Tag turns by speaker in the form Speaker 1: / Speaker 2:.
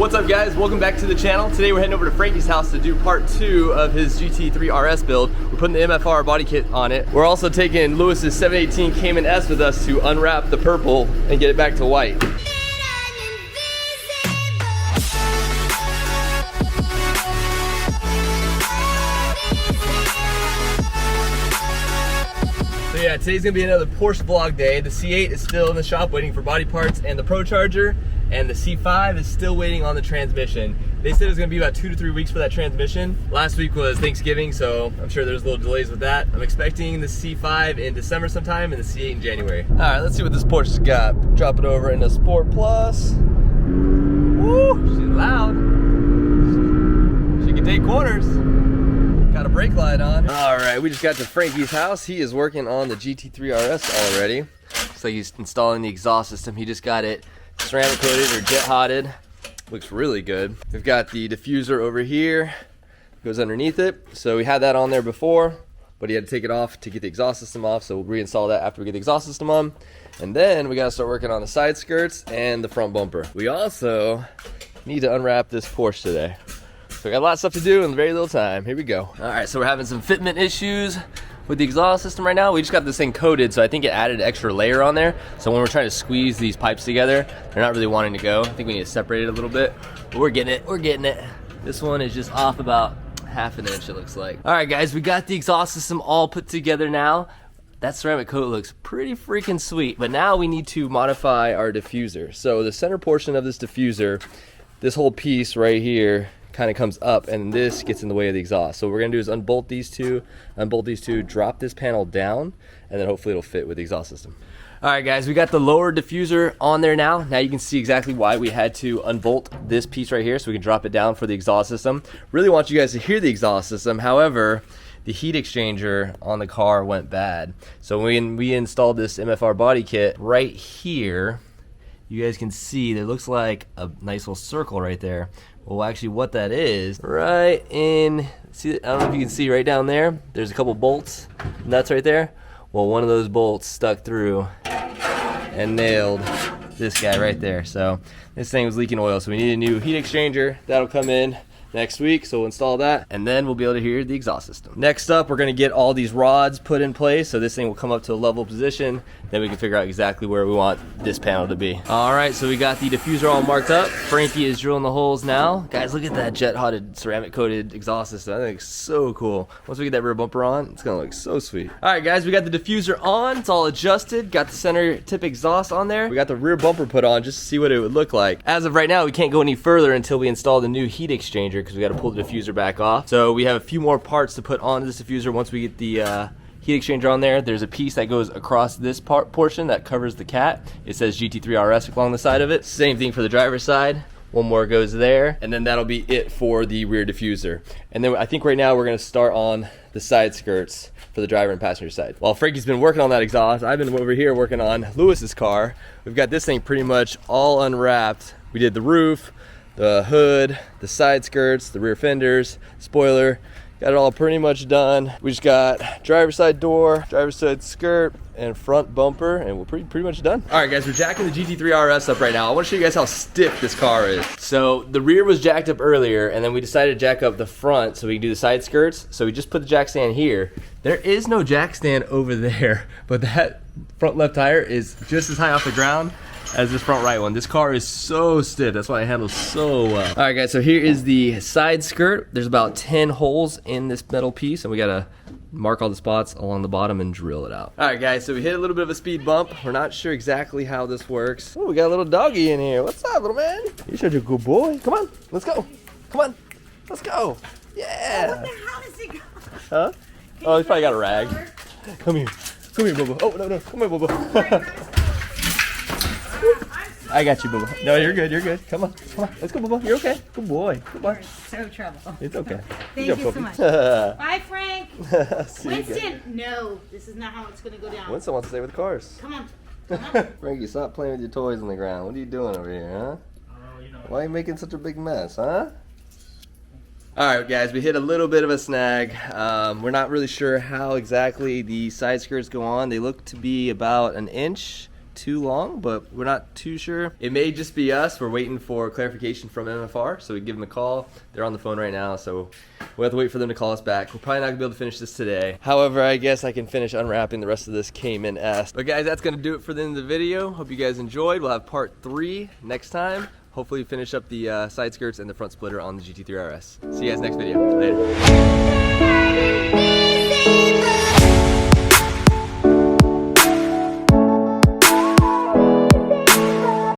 Speaker 1: What's up guys, welcome back to the channel. Today we're heading over to Frankie's house to do part 2 of his Gt3 RS build. We're putting the MFR body kit on it. We're also taking Lewis's 718 Cayman S with us to unwrap the purple and get it back to white. So yeah, today's gonna be another Porsche vlog day. The C8 is still in the shop waiting for body parts and the Pro Charger, and the C5 is still waiting on the transmission. They said it was gonna be about 2 to 3 weeks for that transmission. Last week was Thanksgiving, so I'm sure there's little delays with that. I'm expecting the C5 in December sometime and the C8 in January. All right, let's see what this Porsche's got. Drop it over into Sport Plus. Woo, she's loud. She can take corners. Got a brake light on. All right, we just got to Frankie's house. He is working on the Gt3 RS already. Looks like he's installing the exhaust system. He just got it ceramic coated or jet hotted. Looks really good. We've got the diffuser over here. Goes underneath it. So we had that on there before, but he had to take it off to get the exhaust system off. So we'll reinstall that after we get the exhaust system on. And then we gotta start working on the side skirts and the front bumper. We also need to unwrap this Porsche today. So we got a lot of stuff to do in very little time. Here we go. All right, so we're having some fitment issues with the exhaust system right now. We just got this thing coated, so I think it added an extra layer on there. So when we're trying to squeeze these pipes together, they're not really wanting to go. I think we need to separate it a little bit, but we're getting it, we're getting it. This one is just off about ½ an inch, it looks like. All right, guys, we got the exhaust system all put together now. That ceramic coat looks pretty freaking sweet, but now we need to modify our diffuser. So the center portion of this diffuser, this whole piece right here, kind of comes up, and this gets in the way of the exhaust. So what we're gonna do is unbolt these two, drop this panel down, and then hopefully it'll fit with the exhaust system. All right guys, we got the lower diffuser on there now. Now you can see exactly why we had to unbolt this piece right here so we can drop it down for the exhaust system. Really want you guys to hear the exhaust system. However, the heat exchanger on the car went bad. So when we installed this MFR body kit right here, you guys can see there looks like a nice little circle right there. Well, actually what that is, right in, see, I don't know if you can see right down there, there's a couple bolts, nuts right there. Well, one of those bolts stuck through and nailed this guy right there. So this thing was leaking oil, so we need a new heat exchanger. That'll come in next week, so we'll install that, and then we'll be able to hear the exhaust system. Next up, we're gonna get all these rods put in place, so this thing will come up to a level position, then we can figure out exactly where we want this panel to be. All right, so we got the diffuser all marked up. Frankie is drilling the holes now. Guys, look at that jet-hotted, ceramic-coated exhaust system. I think it's so cool. Once we get that rear bumper on, it's gonna look so sweet. All right, guys, we got the diffuser on. It's all adjusted. Got the center tip exhaust on there. We got the rear bumper put on just to see what it would look like. As of right now, we can't go any further until we install the new heat exchanger, because we got to pull the diffuser back off. So we have a few more parts to put onto this diffuser. Once we get the heat exchanger on there, there's a piece that goes across this portion that covers the cat. It says Gt3 RS along the side of it. Same thing for the driver's side. One more goes there, and then that'll be it for the rear diffuser. And then I think right now we're gonna start on the side skirts for the driver and passenger side. While Frankie's been working on that exhaust, I've been over here working on Lewis's car. We've got this thing pretty much all unwrapped. We did the roof, the hood, the side skirts, the rear fenders, spoiler. Got it all pretty much done. We just got driver's side door, driver's side skirt, and front bumper, and we're pretty much done. All right, guys, we're jacking the Gt3 RS up right now. I want to show you guys how stiff this car is. So the rear was jacked up earlier, and then we decided to jack up the front so we can do the side skirts. So we just put the jack stand here. There is no jack stand over there, but that front left tire is just as high off the ground as this front right one. This car is so stiff, that's why it handles so well. All right guys, so here is the side skirt. There's about 10 holes in this metal piece, and we gotta mark all the spots along the bottom and drill it out. All right guys, so we hit a little bit of a speed bump. We're not sure exactly how this works. Oh, we got a little doggy in here. What's up, little man? You're such a good boy. Come on, let's go. Come on, let's go. Yeah.
Speaker 2: What the hell is he going?
Speaker 1: Huh? Oh, he's probably got a rag. Come here, Bubba. Oh, no, come here, Bubba. I got you, Bubba. No, you're good, you're good. Come on, let's go, Bubba. You're okay. Good boy, good boy.
Speaker 2: You're so trouble.
Speaker 1: It's okay.
Speaker 2: Thank you so much. Bye, Frank. Winston, no, this is not how it's gonna go down.
Speaker 1: Winston wants to stay with the cars.
Speaker 2: Come on.
Speaker 1: Frankie, stop playing with your toys on the ground. What are you doing over here, huh? Why are you making such a big mess, huh? Alright guys, we hit a little bit of a snag. We're not really sure how exactly the side skirts go on. They look to be about 1 inch too long, but we're not too sure. It may just be us. We're waiting for clarification from MFR, so we give them a call. They're on the phone right now, so we'll have to wait for them to call us back. We're probably not gonna be able to finish this today. However, I guess I can finish unwrapping the rest of this Cayman S. But guys, that's gonna do it for the end of the video. Hope you guys enjoyed. We'll have part 3 next time. Hopefully finish up the side skirts and the front splitter on the GT3 RS. See you guys next video. Later.